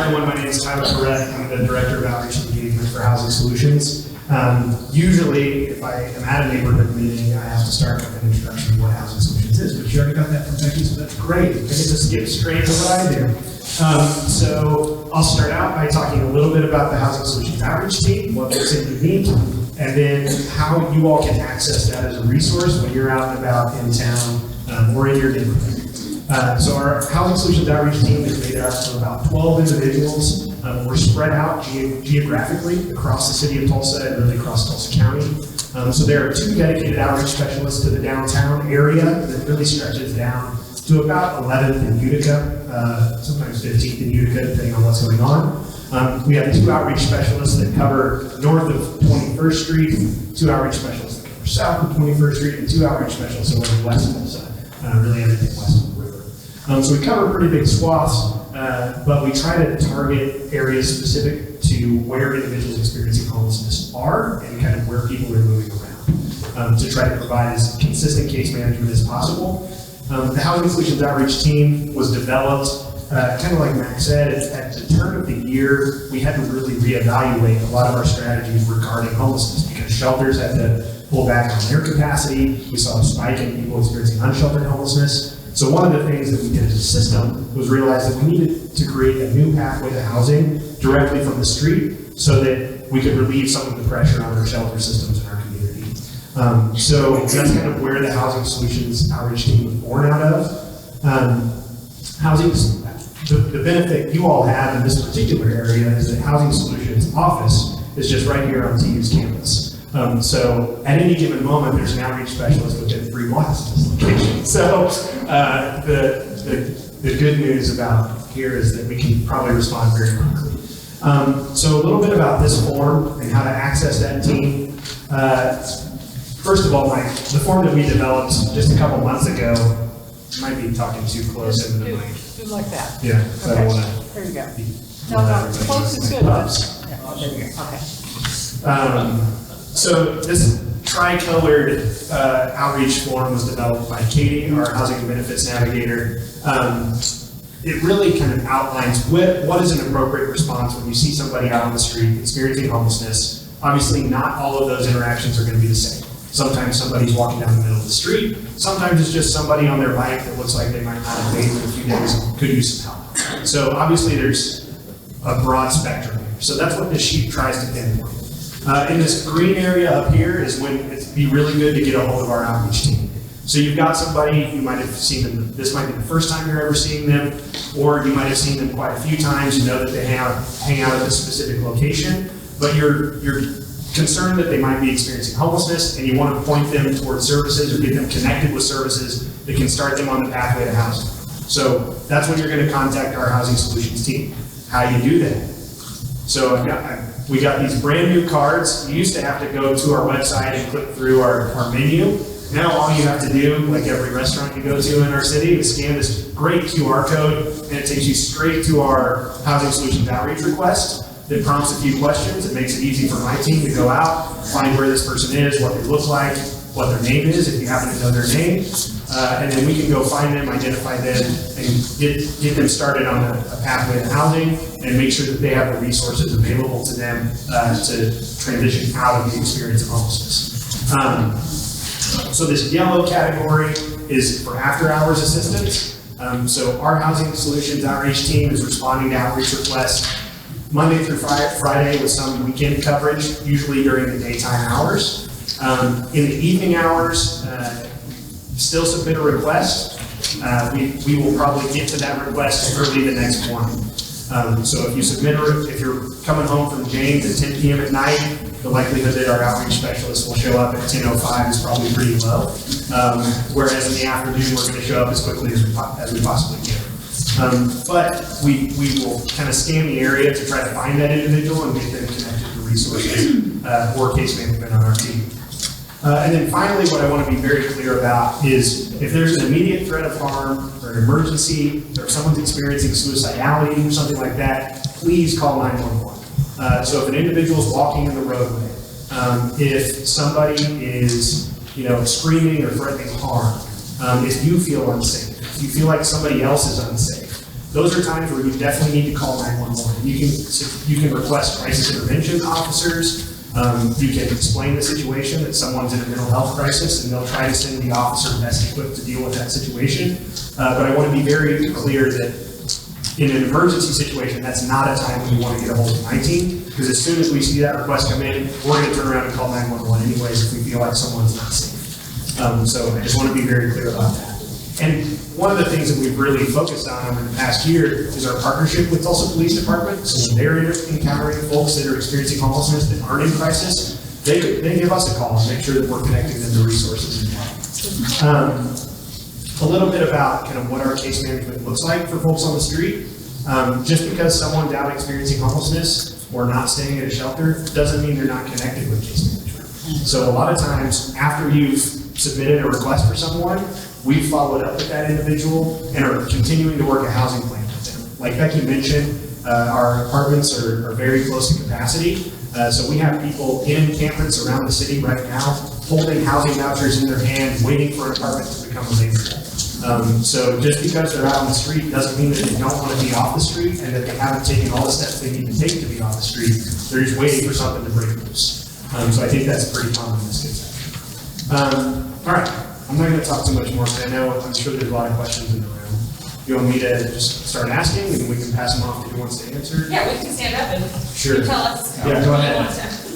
everyone, my name is Tyler Parette. I'm the Director of Outreach and Engagement for Housing Solutions. Usually, if I am at a neighborhood meeting, I have to start with an introduction of what Housing Solutions is, but you already got that from Becky, so that's great. I can just get straight to what I do. So I'll start out by talking a little bit about the Housing Solutions Outreach Team, what makes it unique, and then how you all can access that as a resource when you're out and about in town or in your neighborhood. So our Housing Solutions Outreach Team is made up of about 12 individuals. We're spread out geographically across the city of Tulsa and really across Tulsa County. So there are 2 dedicated outreach specialists to the downtown area that really stretches down to about 11th in Utica, sometimes 15th in Utica, depending on what's going on. We have 2 outreach specialists that cover north of 21st Street, 2 outreach specialists that cover south of 21st Street, and 2 outreach specialists that cover west of Tulsa, really everything west of the river. So we cover pretty big swaths, but we try to target areas specific to where individuals experiencing homelessness are and kind of where people are moving around to try to provide as consistent case management as possible. The Housing Solutions Outreach Team was developed, kind of like Max said, at the turn of the year, we had to really reevaluate a lot of our strategies regarding homelessness because shelters had to pull back on their capacity. We saw a spike in people experiencing unsheltered homelessness. So one of the things that we did as a system was realize that we needed to create a new pathway to housing directly from the street so that we could relieve some of the pressure on our shelter systems in our community. So that's kind of where the Housing Solutions Outreach Team was born out of. The benefit you all have in this particular area is that Housing Solutions office is just right here on TU's campus. So at any given moment, there's an outreach specialist within 3 blocks of this location. So the good news about here is that we can probably respond very quickly. So a little bit about this form and how to access that team. First of all, the form that we developed just a couple months ago, might be talking too close into the mic. Do like that. Yeah, so okay. I don't want to. There you go. No, close is good. Yeah, there you go. Okay. So this tri-colored outreach form was developed by Katie, our Housing and Benefits Navigator. It really kind of outlines what is an appropriate response when you see somebody out on the street experiencing homelessness. Obviously, not all of those interactions are going to be the same. Sometimes somebody's walking down the middle of the street. Sometimes it's just somebody on their bike that looks like they might not have bathed in a few days and could use some help. So obviously there's a broad spectrum here. So that's what this sheet tries to pinpoint. In this green area up here is when it'd be really good to get a hold of our outreach team. So you've got somebody, you might have seen them, this might be the first time you're ever seeing them, or you might have seen them quite a few times, you know that they hang out at this specific location, but you're concerned that they might be experiencing homelessness and you want to point them towards services or get them connected with services that can start them on the pathway to housing. So that's when you're going to contact our Housing Solutions team. How you do that? So we got these brand new cards. You used to have to go to our website and click through our menu. Now all you have to do, like every restaurant you go to in our city, is scan this great QR code and it takes you straight to our Housing Solutions outreach request that prompts a few questions. It makes it easy for my team to go out, find where this person is, what they look like, what their name is, if you happen to know their name. And then we can go find them, identify them, and get them started on a pathway to housing and make sure that they have the resources available to them to transition out of the experience of homelessness. So this yellow category is for after-hours assistance. So our Housing Solutions Outreach Team is responding to outreach requests Monday through Friday with some weekend coverage, usually during the daytime hours. In the evening hours, still submit a request. We will probably get to that request early the next morning. So if you submit, if you're coming home from James at 10 p.m. at night, the likelihood that our outreach specialist will show up at 10:05 is probably pretty low. Whereas in the afternoon, we're going to show up as quickly as we possibly can. But we will kind of scan the area to try to find that individual and get them connected to resources or case management on our team. And then finally, what I want to be very clear about is if there's an immediate threat of harm or an emergency, or if someone's experiencing suicidality or something like that, please call 911. So if an individual is walking in the roadway, if somebody is, screaming or threatening harm, if you feel unsafe, if you feel like somebody else is unsafe, those are times where you definitely need to call 911. You can request crisis intervention officers. You can explain the situation that someone's in a mental health crisis, and they'll try to send the officer best equipped to deal with that situation. But I want to be very clear that in an emergency situation, that's not a time when you want to get a hold of 19, because as soon as we see that request come in, we're going to turn around and call 911 anyways if we feel like someone's not safe. So I just want to be very clear about that. And one of the things that we've really focused on over the past year is our partnership with Tulsa Police Department. So when they're encountering folks that are experiencing homelessness that aren't in crisis, they give us a call and make sure that we're connecting them to resources and help. A little bit about kind of what our case management looks like for folks on the street. Just because someone's out experiencing homelessness or not staying at a shelter doesn't mean they're not connected with case management. So a lot of times after you've submitted a request for someone, we've followed up with that individual and are continuing to work a housing plan with them. Like Becky mentioned, our apartments are very close to capacity. So we have people in encampments around the city right now holding housing vouchers in their hand, waiting for an apartment to become available. So just because they're out on the street doesn't mean that they don't want to be off the street and that they haven't taken all the steps they need to take to be off the street. They're just waiting for something to break loose. So I think that's a pretty common misconception. All right, I'm not going to talk too much more because I'm sure there's a lot of questions in the room. You want me to just start asking and we can pass them off to who wants to answer? Yeah, we can stand up and Sure. you tell us. Yeah, go ahead.